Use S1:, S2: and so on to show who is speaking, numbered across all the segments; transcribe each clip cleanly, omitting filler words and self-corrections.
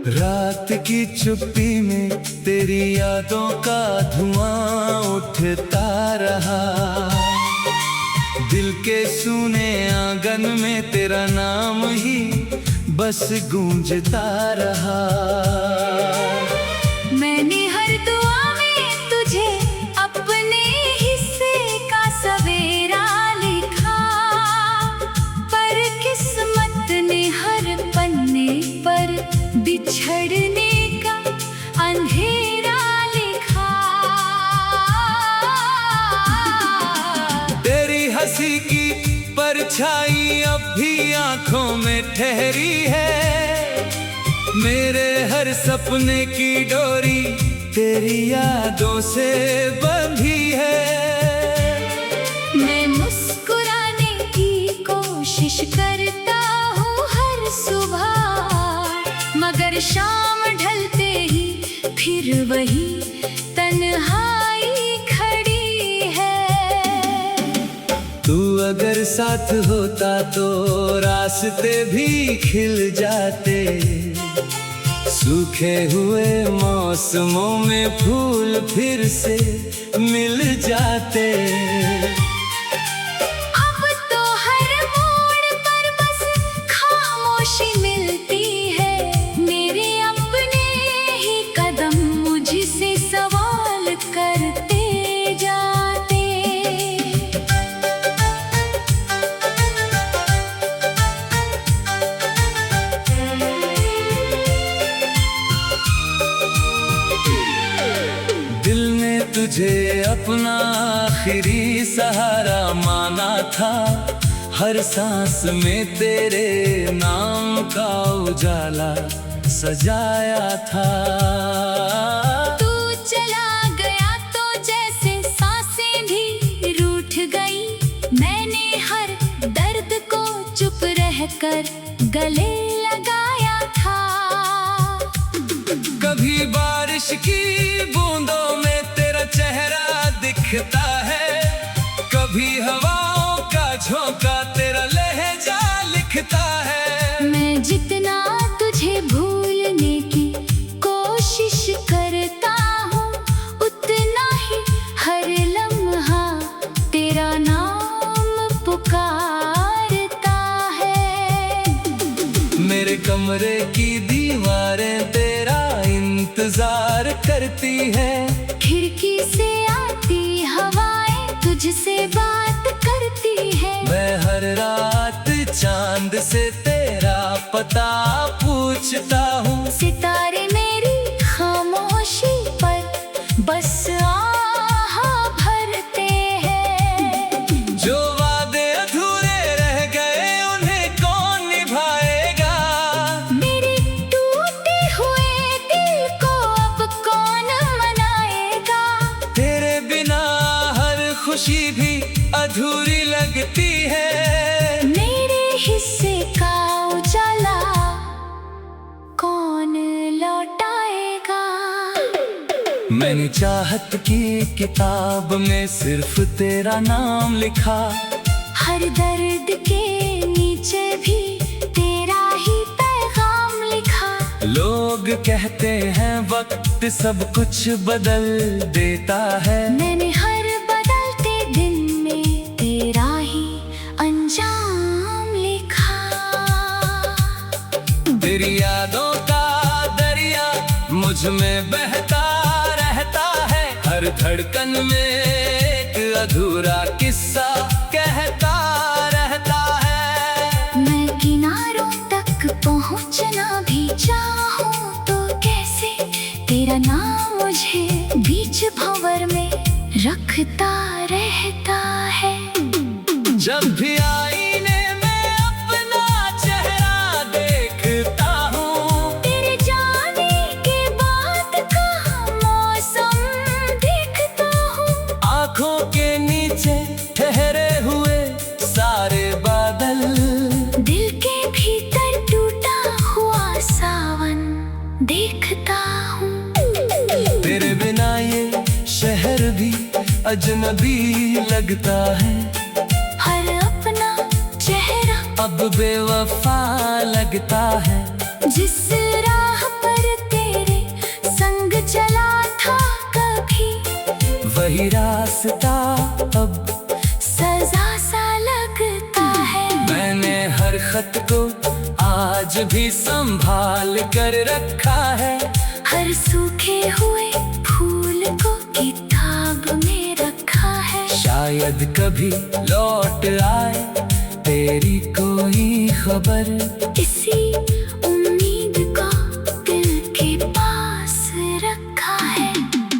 S1: रात की चुप्पी में तेरी यादों का धुआं उठता रहा। दिल के सूने आंगन में तेरा नाम ही बस गूंजता रहा।
S2: मैंने हर दुआ में तुझे अपने हिस्से का सवेरा लिखा, पर किस्मत ने हर पन्ने पर बिछड़ने का अंधेरा लिखा।
S1: तेरी हंसी की परछाई अब भी आंखों में ठहरी है। मेरे हर सपने की डोरी तेरी यादों से बंधी है।
S2: मैं मुस्कुराने की कोशिश करता हूँ हर सुबह, मगर शाम ढलते ही फिर वही तन्हाई खड़ी है।
S1: तू अगर साथ होता तो रास्ते भी खिल जाते। सूखे हुए मौसमों में फूल फिर से मिल जाते।
S2: अब तो हर मोड़ पर बस खामोशी मिलती है। मेरे अपने ही कदम मुझसे सवाल करते जाते।
S1: दिल ने तुझे अपना आखिरी सहारा माना था। हर सांस में तेरे नाम का उजाला सजाया था।
S2: तू चला गया तो जैसे सांसें भी रूठ गई। मैंने हर दर्द को चुप रहकर गले लगाया था।
S1: कभी बारिश की बूंदों में तेरा चेहरा दिखता है। कभी हवाओं का झोंका तेरा लहजा लिखता है।
S2: मैं जितना तुझे भूलने की कोशिश करता हूँ, उतना ही हर लम्हा तेरा नाम पुकारता है।
S1: मेरे कमरे की दीवारें तेरा इंतजार करती है।
S2: खिड़की से आती हवाएं तुझसे बात करती है।
S1: मैं हर रात चांद से तेरा पता पूछता हूँ।
S2: सितारे मेरी खामोशी पर बस आह भरते हैं।
S1: जो वादे अधूरे रह गए उन्हें कौन निभाएगा।
S2: मेरे टूटे हुए दिल को अब कौन मनाएगा।
S1: तेरे बिना हर खुशी भी अधूरी लगती है।
S2: मेरे हिस्से का उजाला कौन लौटाएगा।
S1: मैंने चाहत की किताब में सिर्फ तेरा नाम लिखा।
S2: हर दर्द के नीचे भी तेरा ही पैगाम लिखा।
S1: लोग कहते हैं वक्त सब कुछ बदल देता है।
S2: मैंने हर बदलते दिन में तेरा ही अंजाम लिखा।
S1: तेरी यादों का दरिया मुझ में बहता रहता है। हर धड़कन में एक अधूरा किस्सा कहता रहता है।
S2: मैं किनारों तक पहुंचना भी चाहूं तो कैसे, तेरा नाम मुझे बीच भंवर में रखता रहता है।
S1: जब भी आईने में अपना चेहरा देखता हूँ,
S2: तेरे जाने के बाद का मौसम देखता हूँ।
S1: आँखों के नीचे ठहरे हुए सारे बादल,
S2: दिल के भीतर टूटा हुआ सावन देखता हूँ।
S1: तेरे बिना ये शहर भी अजनबी लगता है।
S2: हर अपना चेहरा
S1: अब बेवफा लगता है।
S2: जिस राह पर
S1: रास्ता अब
S2: सजा सा लगता है।
S1: मैंने हर खत को आज भी संभाल कर रखा है।
S2: हर सूखे हुए फूल को किताब में रखा है।
S1: शायद कभी लौट आए तेरी कोई खबर,
S2: इसी उम्मीद को दिल के पास रखा है।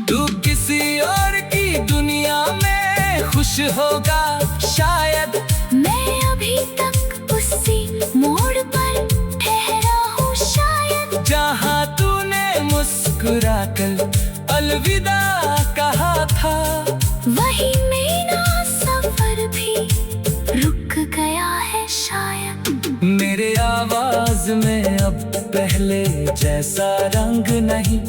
S1: तू किसी और की दुनिया में खुश होगा शायद,
S2: मैं अभी तक उसी मोड़ पर ठहरा हूँ शायद।
S1: जहाँ तूने मुस्कुरा कर अलविदा कहा था,
S2: वही मेरा सफर भी रुक गया है शायद।
S1: मेरे आवाज में अब पहले जैसा रंग नहीं,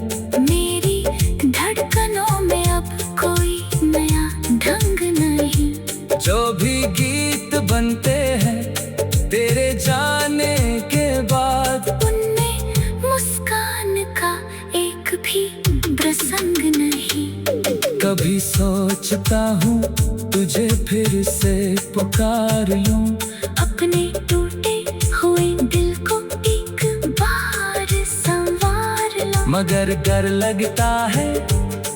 S2: मेरी धड़कनों में अब कोई नया ढंग नहीं।
S1: जो भी गीत बनते हैं तेरे जाने के बाद,
S2: उनमें मुस्कान का एक भी प्रसंग नहीं।
S1: कभी सोचता हूँ तुझे फिर से पुकार लूं,
S2: अपने टूटे हुए दिल को एक बार संवार लो।
S1: मगर डर लगता है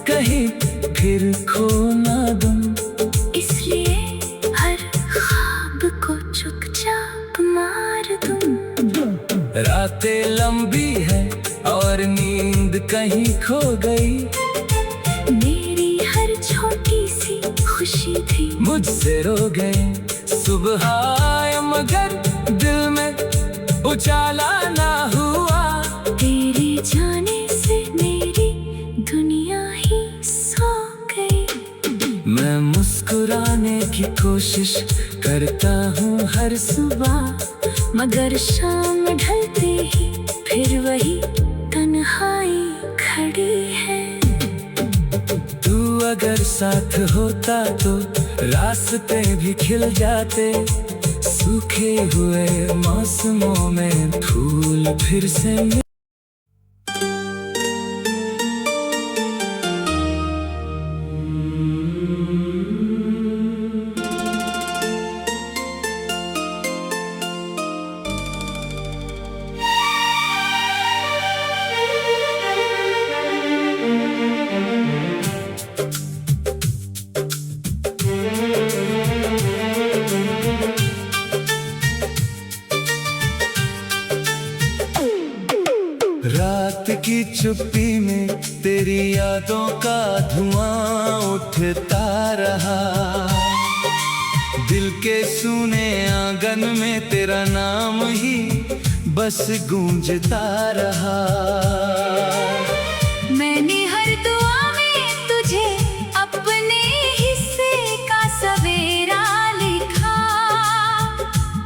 S1: कहीं फिर खो ना दूं।
S2: इसलिए हर ख्वाब को चुपचाप मार दूं।
S1: रातें लंबी है और नींद कहीं खो गई,
S2: मेरी हर छोटी सी खुशी थी
S1: मुझसे रो गए। सुबह आए मगर दिल में उजाला ना हुआ,
S2: तेरे जाने से मेरी दुनिया ही सो गई।
S1: मैं मुस्कुराने की कोशिश करता हूँ हर सुबह,
S2: मगर शाम ढलते ही फिर वही तन्हाई खड़ी है।
S1: तू अगर साथ होता तो रास्ते भी खिल जाते, सूखे हुए मौसमों में फूल फिर से रात की चुप्पी में तेरी यादों का धुआं उठता रहा। दिल के सूने आंगन में तेरा नाम ही बस गूंजता रहा।
S2: मैंने हर दुआ में तुझे अपने हिस्से का सवेरा लिखा,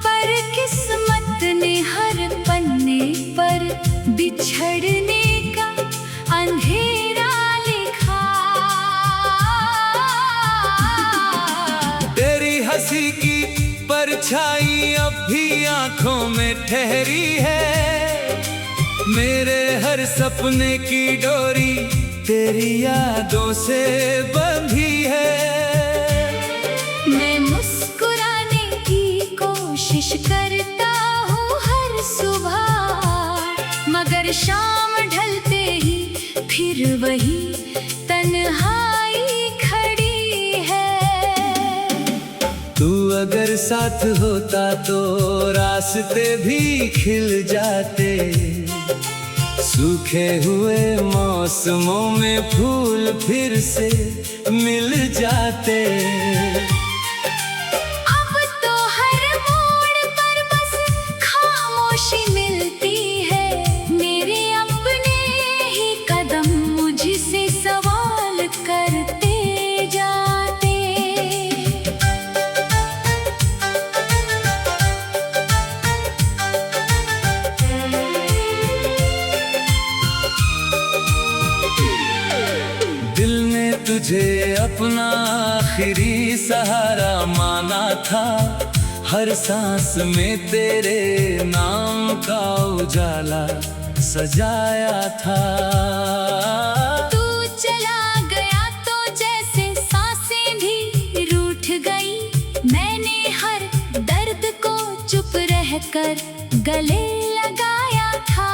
S2: पर किस्मत ने हर पन्ने पर बिछड़ने का अंधेरा लिखा।
S1: तेरी हंसी की परछाई अब भी आंखों में ठहरी है, मेरे हर सपने की डोरी तेरी यादों से बंधी है।
S2: मैं मुस्कुराने की कोशिश करता हूँ हर सुबह, मगर शाम ढलते ही फिर वही तन्हाई खड़ी है।
S1: तू अगर साथ होता तो रास्ते भी खिल जाते, सूखे हुए मौसमों में फूल फिर से मिल जाते।
S2: अब तो हर मोड़ पर बस खामोशी मिलती है, मेरे अपने ही कदम मुझसे सवाल करते जाते।
S1: दिल ने तुझे अपना आखिरी सहारा माना था, हर सांस में तेरे नाम का उजाला सजाया था।
S2: तू चला गया तो जैसे सांसें भी कर गले लगाया था।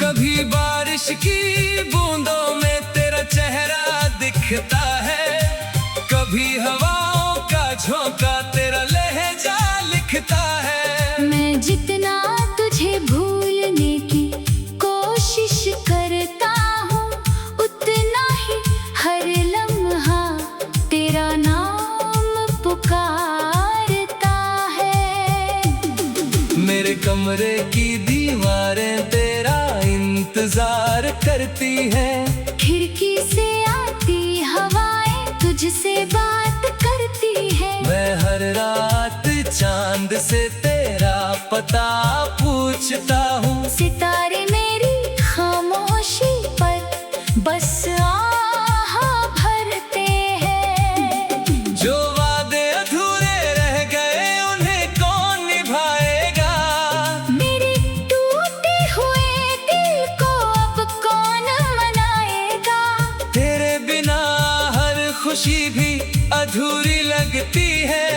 S1: कभी बारिश की बूंदों में तेरा चेहरा दिखता है, कभी हवाओं का झोंका तेरा लहजा लिखता है।
S2: मैं जितना तुझे भूलने की कोशिश करता हूँ, उतना ही हर लम्हा तेरा नाम पुकारता है।
S1: मेरे कमरे की दीवारें तेरा इंतजार करती हैं,
S2: खिड़की से आती हवाएं तुझसे बात करती है।
S1: मैं हर रात चांद से तेरा पता पूछता हूँ।
S2: सितारे मेरी खामोशी पर बस आह भरते हैं।
S1: जो वादे अधूरे रह गए उन्हें कौन निभाएगा,
S2: मेरे टूटे हुए दिल को अब कौन मनाएगा।
S1: तेरे बिना हर खुशी भी अधूरी लगती है।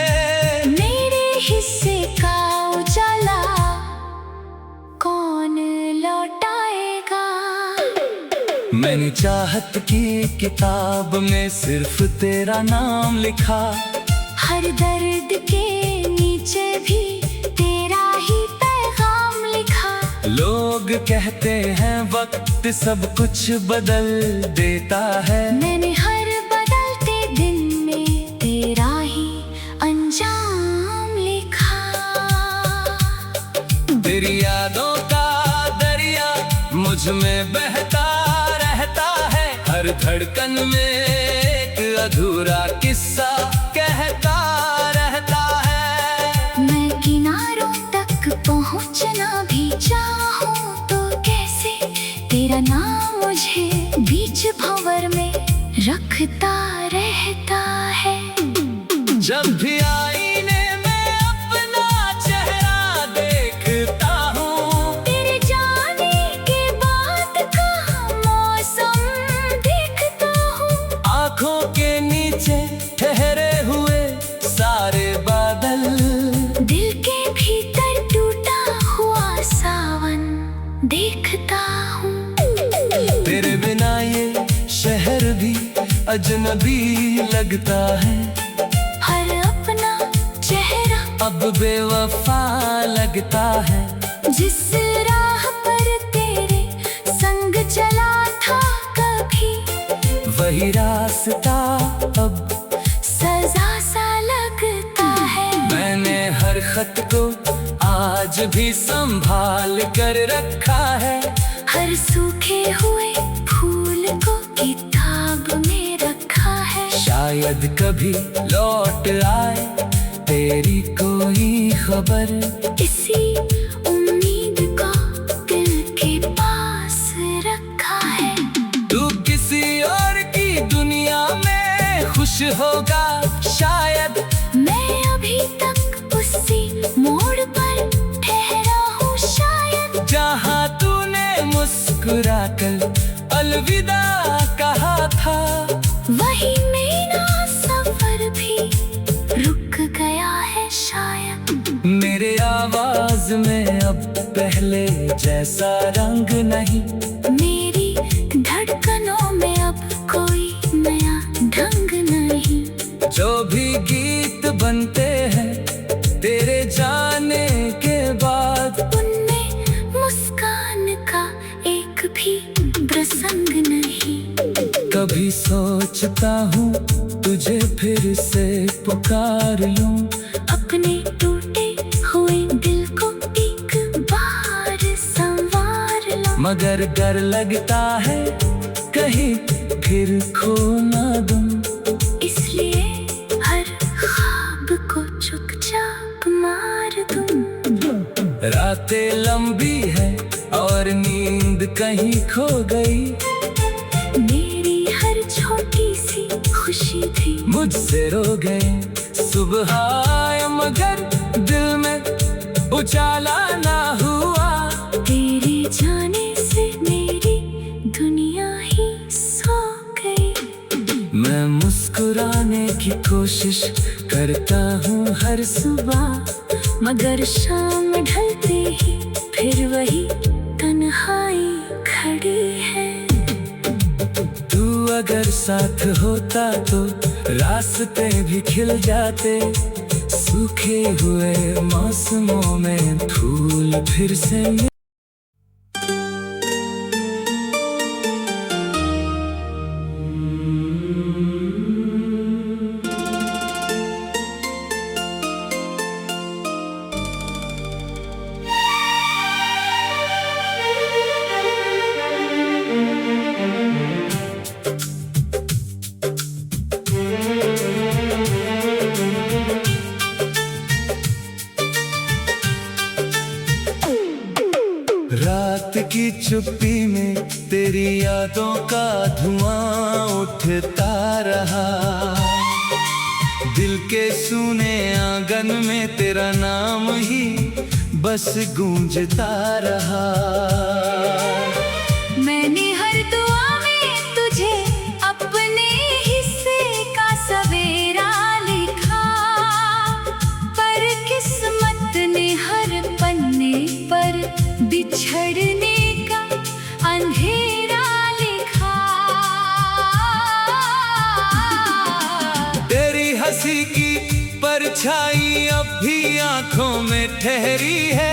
S2: मेरे हिस्से का उजाला कौन लौटाएगा।
S1: मैंने चाहत की किताब में सिर्फ तेरा नाम लिखा,
S2: हर दर्द के नीचे भी तेरा ही पैगाम लिखा।
S1: लोग कहते हैं वक्त सब कुछ बदल देता है,
S2: मैंने हर बदलते दिन में तेरा ही अंजाम लिखा।
S1: तेरी यादों का दरिया मुझ में बहता रहता है, हर धड़कन में एक अधूरा किस्सा कहता रहता है।
S2: मैं किनारों तक पहुंचना भी चाहूं तो कैसे, तेरा नाम मुझे बीच भंवर में रखता रहता है।
S1: जब भी आईने में अपना चेहरा देखता हूँ,
S2: तेरे जाने के बाद का मौसम देखता हूँ।
S1: आँखों के नीचे ठहरे हुए सारे बादल,
S2: दिल के भीतर टूटा हुआ सावन देखता हूँ।
S1: तेरे बिना ये शहर भी अजनबी लगता है,
S2: हर अपना चेहरा
S1: अब बेवफा लगता है।
S2: जिस राह पर तेरे संग चला था कभी,
S1: वही रास्ता अब
S2: सजा सा लगता है।
S1: मैंने हर खत को आज भी संभाल कर रखा है,
S2: हर सूखे हुए फूल को किताब में रखा है।
S1: शायद कभी लौट आए तेरी कोई खबर,
S2: इसी उम्मीद को दिल के पास रखा है।
S1: तू किसी और की दुनिया में खुश होगा शायद,
S2: मैं अभी तक उसी मोड़ पर ठहरा हूँ शायद।
S1: जहाँ तूने मुस्कुरा कर अलविदा कहा था,
S2: वही मेरा सफर भी रुक गया है शायद।
S1: मेरे आवाज में अब पहले जैसा रंग नहीं,
S2: मेरी धड़कनों में अब कोई नया ढंग नहीं।
S1: जो भी गीत बनते हैं तेरे जाने के बाद,
S2: उनमें मुस्कान का एक भी प्रसंग नहीं।
S1: कभी सोचता हूँ तुझे फिर से पुकार लूं,
S2: अपने टूटे हुए दिल को एक बार संवार लो।
S1: मगर डर लगता है कहीं फिर खो ना दूं,
S2: इसलिए हर ख्वाब को चुपचाप मार दूं।
S1: रातें लंबी है और नींद कहीं खो गई,
S2: मेरी हर छोटी सी खुशी थी
S1: मुझसे रो गए। सुबह आए मगर दिल में उजाला ना हुआ,
S2: तेरे जाने से मेरी दुनिया ही सो गई।
S1: मैं मुस्कुराने की कोशिश करता हूँ हर सुबह,
S2: मगर शाम ढलते ही फिर वही तन्हाई खड़ी है।
S1: तू अगर साथ होता तो रास्ते भी खिल जाते, सूखे हुए मौसमों में फूल फिर से रात की चुप्पी में तेरी यादों का धुआं उठता रहा। दिल के सूने आंगन में तेरा नाम ही बस गूंजता रहा।
S2: मैंने हर दुआ में तुझे अपने हिस्से का सवेरा लिखा, पर किस्मत ने हर पन्ने पर बिछड़ने का अंधेरा लिखा।
S1: तेरी हंसी की परछाई अब भी आंखों में ठहरी है।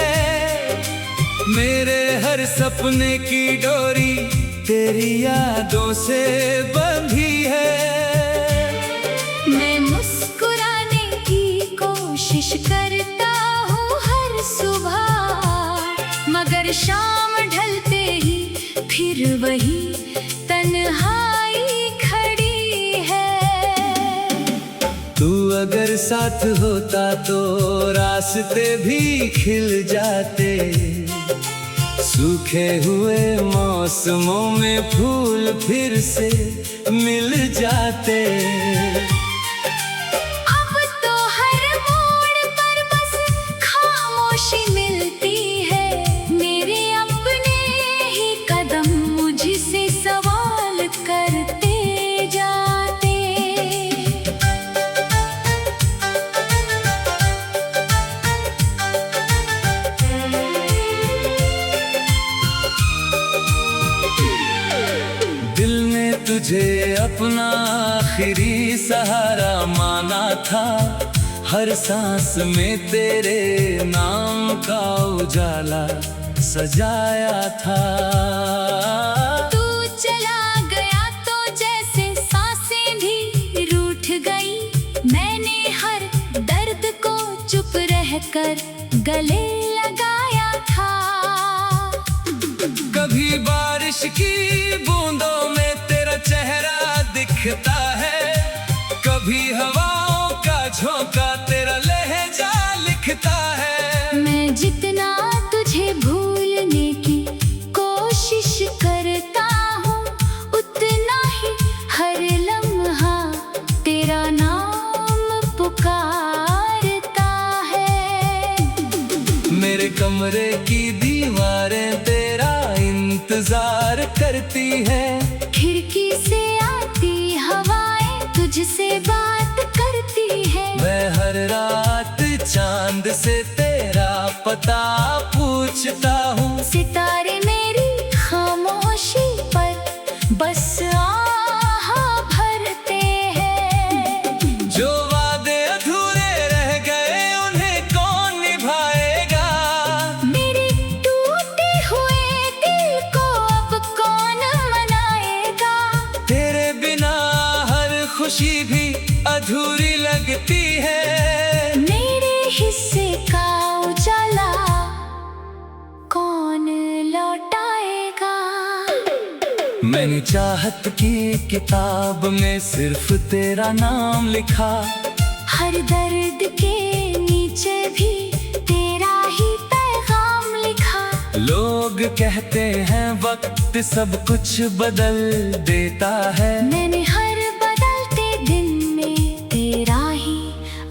S1: मेरे हर सपने की डोरी तेरी यादों से बंधी है।
S2: मैं मुस्कुराने की कोशिश करता हूँ हर सुबह, मगर शाम ढलते ही फिर वही तन्हाई खड़ी है।
S1: तू अगर साथ होता तो रास्ते भी खिल जाते, सूखे हुए मौसमों में फूल फिर से मिल जाते।
S2: अब तो हर मोड़ पर बस खामोशी मिलती है, मेरे अपने ही कदम मुझसे सवाल करते जाते।
S1: दिल ने तुझे अपना आखिरी सहारा माना था, हर सांस में तेरे नाम का उजाला सजाया था।
S2: तू चला गया तो जैसे सांसें भी रूठ गई, मैंने हर दर्द को चुप रहकर गले लगाया था।
S1: कभी बारिश की बूंदों में तेरा चेहरा दिखता है, कभी हवाओं का झोंका तेरा लहजा लिखता है।
S2: मैं जितना तुझे भूलने की कोशिश करता हूँ, उतना ही हर लम्हा तेरा नाम पुकारता है।
S1: मेरे कमरे की दीवारें तेरा इंतजार करती है,
S2: खिड़की से आती हवाएं तुझसे बात करती है।
S1: मैं हर रात चांद से तेरा पता पूछता हूँ।
S2: सितारे मेरी खामोशी पर बस आह भरते हैं।
S1: जो वादे अधूरे रह गए उन्हें कौन निभाएगा,
S2: मेरे टूटे हुए दिल को अब कौन मनाएगा।
S1: तेरे बिना हर खुशी भी अधूरी लगती है।
S2: मेरे हिस्से का उजाला कौन लौटाएगा।
S1: मैंने चाहत की किताब में सिर्फ तेरा नाम लिखा,
S2: हर दर्द के नीचे भी तेरा ही पैगाम लिखा।
S1: लोग कहते हैं वक्त सब कुछ बदल देता है,
S2: मैंने हर बदलते दिन में तेरा ही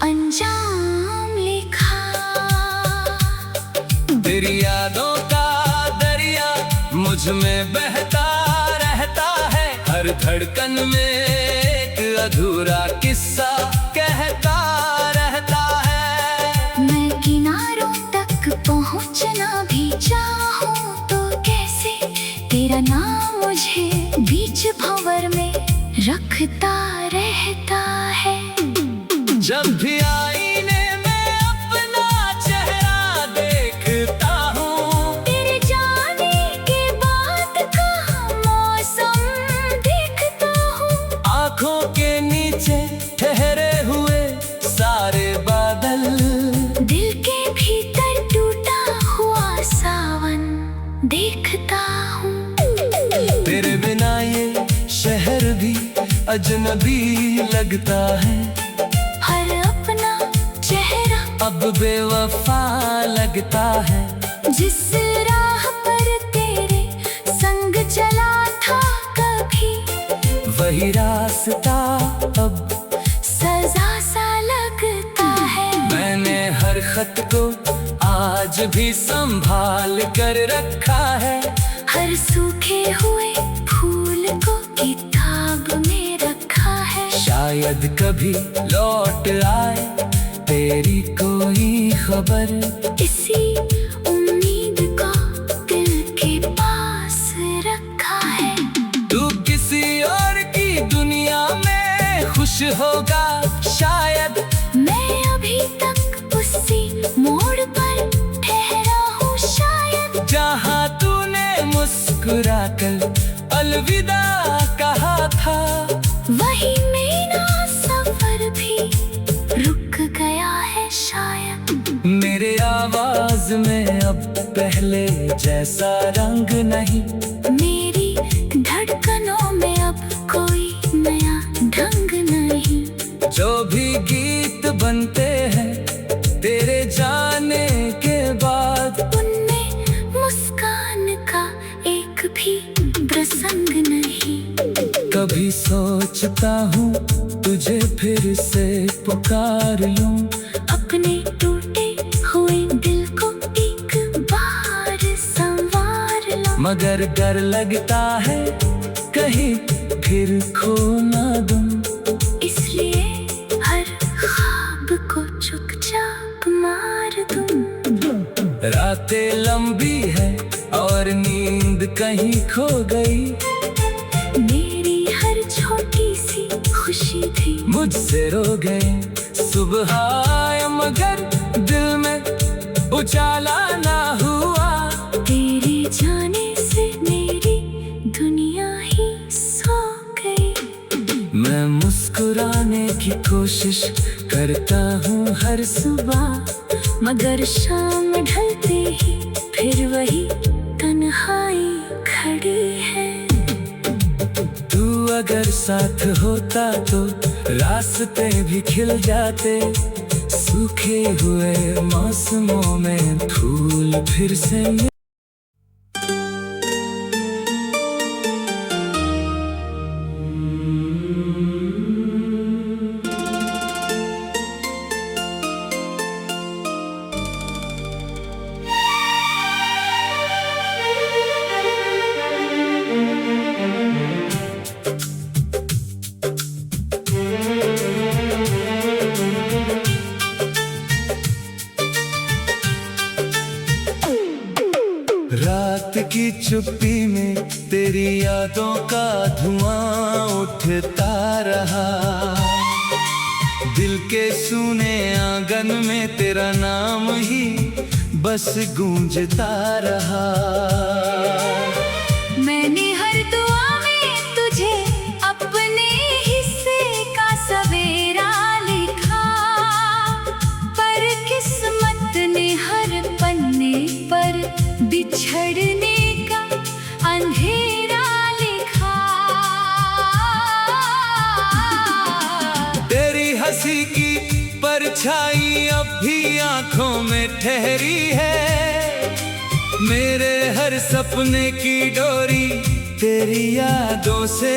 S2: अंजाम लिखा।
S1: तेरी यादों का दरिया मुझ में बहता रहता है, हर धड़कन में एक अधूरा किस्सा कहता रहता है।
S2: मैं किनारे पहुंचना भी चाहूं तो कैसे, तेरा नाम मुझे बीच भंवर में रखता रहता है।
S1: जब भी आईने में अपना चेहरा देखता हूँ,
S2: तेरे जाने के बाद का मौसम देखता हूँ।
S1: आँखों के नीचे ठहरे हुए सारे बादल,
S2: दिल के भीतर टूटा हुआ सावन देखता हूँ।
S1: तेरे बिना ये शहर भी अजनबी लगता है।
S2: हर अपना चेहरा
S1: अब बेवफा लगता है।
S2: जिस राह पर तेरे संग चला था कभी,
S1: वही रास्ता अब
S2: सजा सा लगता है।
S1: मैंने हर खत को आज भी संभाल कर रखा है।
S2: हर सूखे हुए फूल को किताब में रखा है।
S1: शायद कभी लौट आए तेरी कोई खबर,
S2: इसी उम्मीद को दिल के पास रखा है।
S1: तू किसी और की दुनिया में खुश होगा शायद।
S2: मैं अभी तक उसी मोड़ पर ठहरा हूँ शायद,
S1: जहाँ तूने मुस्कुरा कर अलविदा कहा था।
S2: वही मेरा सफर भी रुक गया है शायद।
S1: मेरे आवाज में अब पहले जैसा रंग नहीं,
S2: मेरी धड़कनों में अब कोई नया ढंग नहीं।
S1: जो भी गीत बनते हैं तेरे जाने के बाद,
S2: उनमें मुस्कान का एक भी प्रसंग नहीं।
S1: कभी सोचता हूँ तुझे फिर से पुकार लूं,
S2: अपने टूटे हुए दिल को एक बार संवार लो।
S1: मगर डर लगता है कहीं फिर खो ना दूं।
S2: इसलिए हर ख्वाब को चुपचाप मार दूं।
S1: रातें लंबी है और नींद कहीं खो गई।
S2: मेरी हर छोटी सी खुशी थी
S1: मुझसे रो गए सुबह आए, मगर दिल में उजाला ना हुआ।
S2: तेरे जाने से मेरी दुनिया ही सो गई।
S1: मैं मुस्कुराने की कोशिश करता हूँ हर सुबह,
S2: मगर शाम ढलते ही फिर वही तन्हाई खड़ी है।
S1: तू अगर साथ होता तो रास्ते भी खिल जाते। सूखे हुए मौसमों में फूल फिर से रात की चुप्पी में तेरी यादों का धुआं उठता रहा। दिल के सूने आंगन में तेरा नाम ही बस गूंजता रहा।
S2: मैंने हर दुआ में तुझे अपने हिस्से का सवेरा लिखा, पर किस्मत ने हर पन्ने पर बिछड़ने का अंधेरा लिखा।
S1: तेरी हंसी की परछाई अब भी आंखों में ठहरी है। मेरे हर सपने की डोरी तेरी यादों से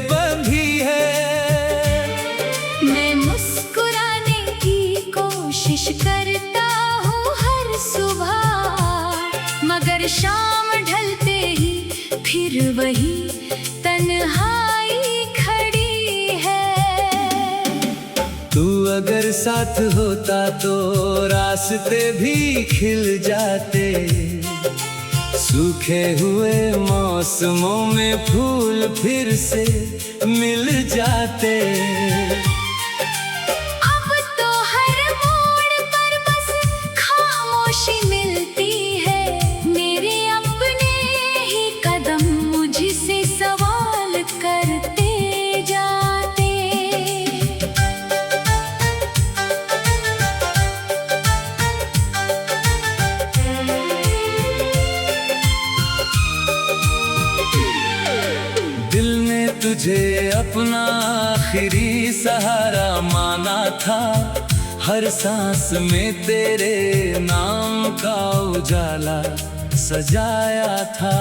S1: बंधी है।
S2: मैं मुस्कुराने की कोशिश करता हूँ हर सुबह, मगर शाम ढलते ही फिर वही तन्हाई खड़ी है।
S1: तू अगर साथ होता तो रास्ते भी खिल जाते, सूखे हुए मौसमों में फूल फिर से मिल जाते।
S2: अब तो हर मोड़ पर बस खामोशी मिलती है, मेरे अपने ही कदम मुझसे सवाल करते जाते।
S1: दिल ने तुझे अपना आखिरी सहारा माना था, हर सांस में तेरे नाम का उजाला सजाया था।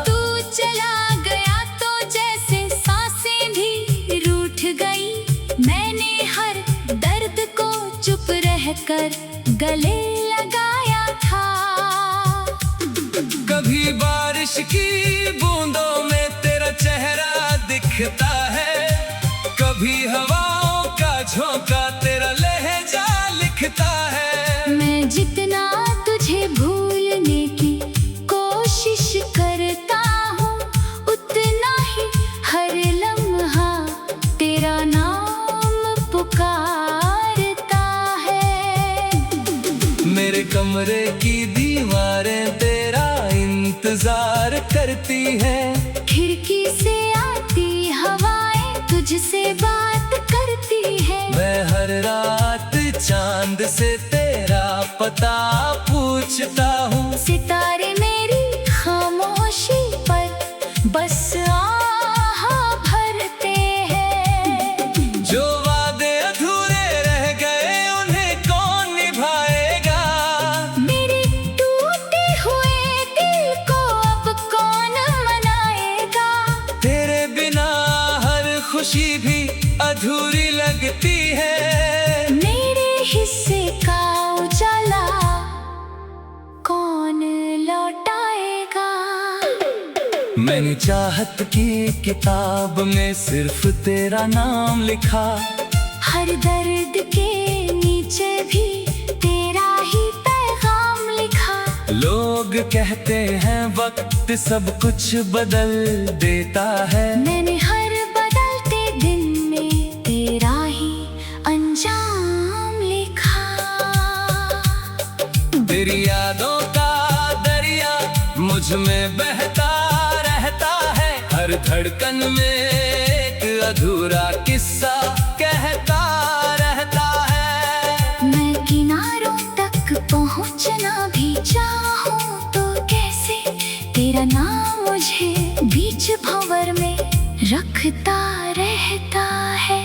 S2: तू चला गया तो जैसे सांसें भी रूठ गई, मैंने हर दर्द को चुप रहकर गले लगाया था।
S1: कभी बारिश की बूंदों में तेरा चेहरा दिखता है, कभी हवाओं का झोंका तेरा लहजा लिखता है।
S2: मैं जितना तुझे भूलने की कोशिश करता हूँ, उतना ही हर लम्हा तेरा नाम पुकारता है।
S1: मेरे कमरे की दीवारें तेरा इंतजार करती है,
S2: खिड़की से आती हवाएं तुझसे बात करती है।
S1: मैं हर रात चांद से तेरा पता पूछता हूँ,
S2: सितारे मेरी खामोशी पर बस आह भरते हैं।
S1: जो वादे अधूरे रह गए उन्हें कौन निभाएगा,
S2: मेरे टूटे हुए दिल को अब कौन मनाएगा।
S1: तेरे बिना हर खुशी भी अधूरी लगती है।
S2: मेरे हिस्से का उजाला कौन लौटाएगा।
S1: मैंने चाहत की किताब में सिर्फ तेरा नाम लिखा,
S2: हर दर्द के नीचे भी तेरा ही पैगाम लिखा।
S1: लोग कहते हैं वक्त सब कुछ बदल देता है,
S2: मैंने हर बदलते दिन में तेरा ही अंजाम लिखा।
S1: तेरी यादों का दरिया मुझ में बहता रहता है, हर धड़कन में एक अधूरा किस्सा कहता रहता है।
S2: मैं किनारों तक पहुंचना भी चाहूं तो कैसे, तेरा नाम मुझे बीच भंवर में रखता रहता है।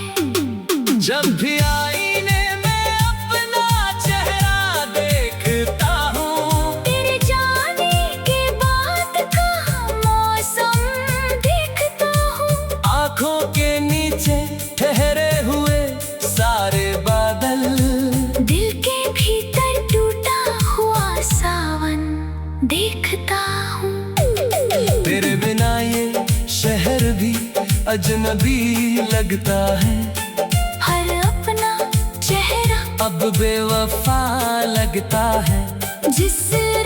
S1: जब भी आईने में अपना चेहरा देखता हूँ,
S2: तेरे जाने के बाद का मौसम देखता हूँ।
S1: आँखों के नीचे ठहरे हुए सारे बादल,
S2: दिल के भीतर टूटा हुआ सावन देखता हूँ।
S1: तेरे बिना ये शहर भी अजनबी लगता है,
S2: हर अपना चेहरा
S1: अब बेवफा लगता है।
S2: जिस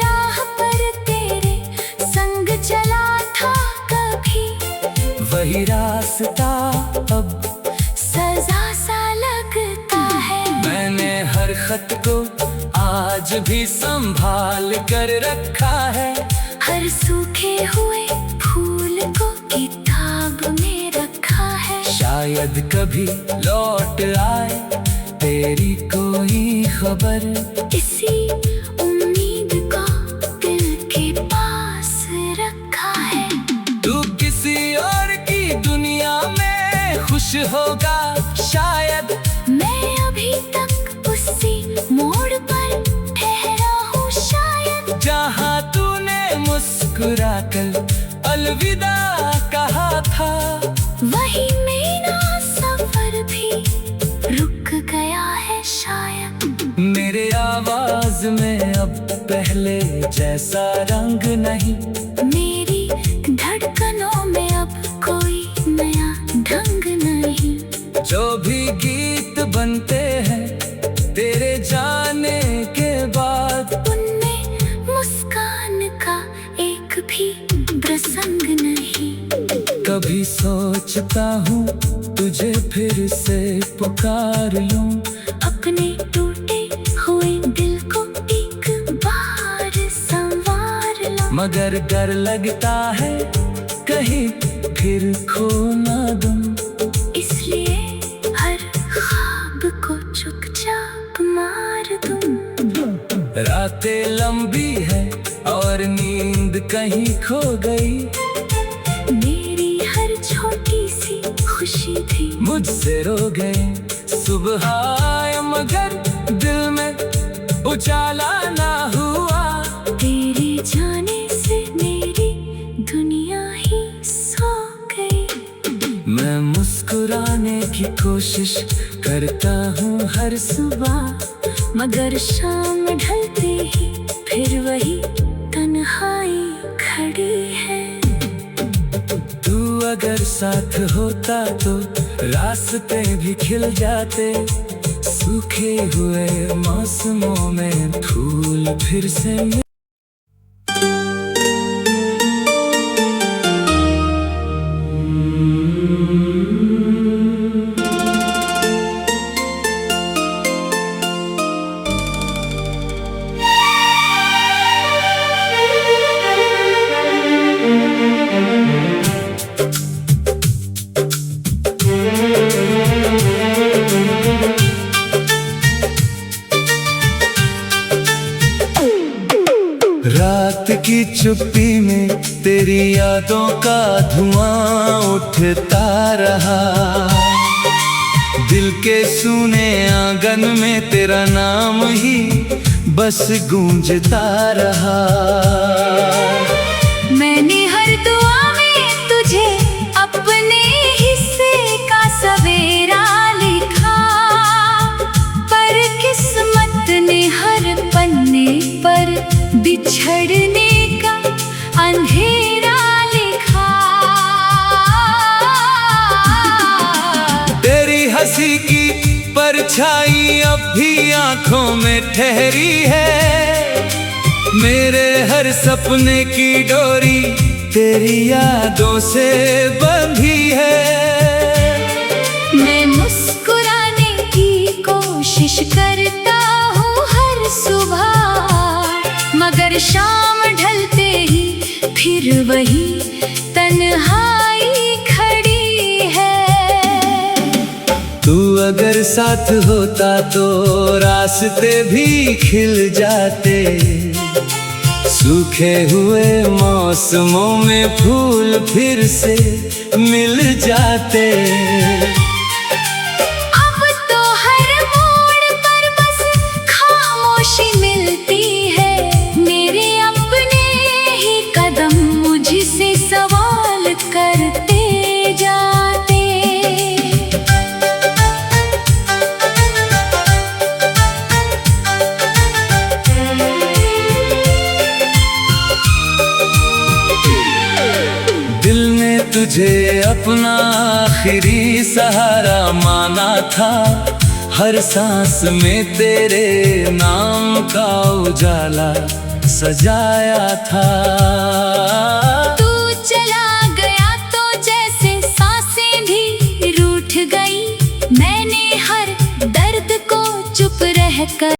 S2: राह पर तेरे संग चला था कभी,
S1: वही रास्ता अब
S2: सजा सा लगता है।
S1: मैंने हर खत को आज भी संभाल कर रखा है,
S2: हर सूखे हुए फूल को किताब में रखा है।
S1: शायद कभी लौट आए तेरी कोई खबर,
S2: इसी उम्मीद को दिल के पास रखा है।
S1: तू किसी और की दुनिया में खुश होगा शायद,
S2: मैं अभी तक उसी मोड़ पर ठहरा हूँ शायद,
S1: जहाँ तूने मुस्कुराकर अलविदा कहा था।
S2: वही मेरा सफर भी रुक गया है शायद।
S1: मेरे आवाज में अब पहले जैसा रंग नहीं,
S2: मेरी धड़कनों में अब कोई नया ढंग नहीं।
S1: जो भी गीत बनते हैं तेरे जाने के बाद।
S2: उनमें मुस्कान का एक भी प्रसंग नहीं।
S1: कभी सोचता हूँ तुझे फिर से पुकार लूं,
S2: अपने टूटे हुए दिल को एक बार संवार लो।
S1: मगर डर लगता है कहीं फिर खो ना दूं।
S2: इसलिए हर ख्वाब को चुपचाप मार दूं।
S1: रातें लंबी है और नींद कहीं खो गई।
S2: मेरी हर छोटी सी खुशी थी
S1: मुझसे रो गए। सुबह आए मगर दिल में उजाला ना हुआ।
S2: तेरे जाने से मेरी दुनिया ही सो गई।
S1: मैं मुस्कुराने की कोशिश करता हूँ हर सुबह,
S2: मगर शाम ढलते ही फिर वही तन्हाई खड़ी है।
S1: तू अगर साथ होता तो रास्ते भी खिल जाते। सूखे हुए मौसमों में फूल फिर से रात की चुप्पी में तेरी यादों का धुआं उठता रहा। दिल के सूने आंगन में तेरा नाम ही बस गूंजता रहा।
S2: मैंने हर दुआ में तुझे अपने हिस्से का सवेरा लिखा, पर किस्मत ने हर पन्ने पर बिछड़ने का अंधेरा लिखा।
S1: तेरी हंसी की परछाई अब भी आंखों में ठहरी है। मेरे हर सपने की डोरी तेरी यादों से बंधी है।
S2: मैं मुस्कुराने की कोशिश करता हूँ हर सुबह, मगर शाम ढलते ही फिर वही तन्हाई खड़ी है।
S1: तू अगर साथ होता तो रास्ते भी खिल जाते। सूखे हुए मौसमों में फूल फिर से मिल जाते।
S2: अब तो हर मोड़ पर बस खामोशी मिलती है। मेरे अपने ही कदम मुझसे सवाल करते जाते।
S1: दिल ने तुझे अपना आखिरी सहारा माना था। हर सांस में तेरे नाम का उजाला सजाया था।
S2: तू चला गया तो जैसे सांसें भी रूठ गई। मैंने हर दर्द को चुप रहकर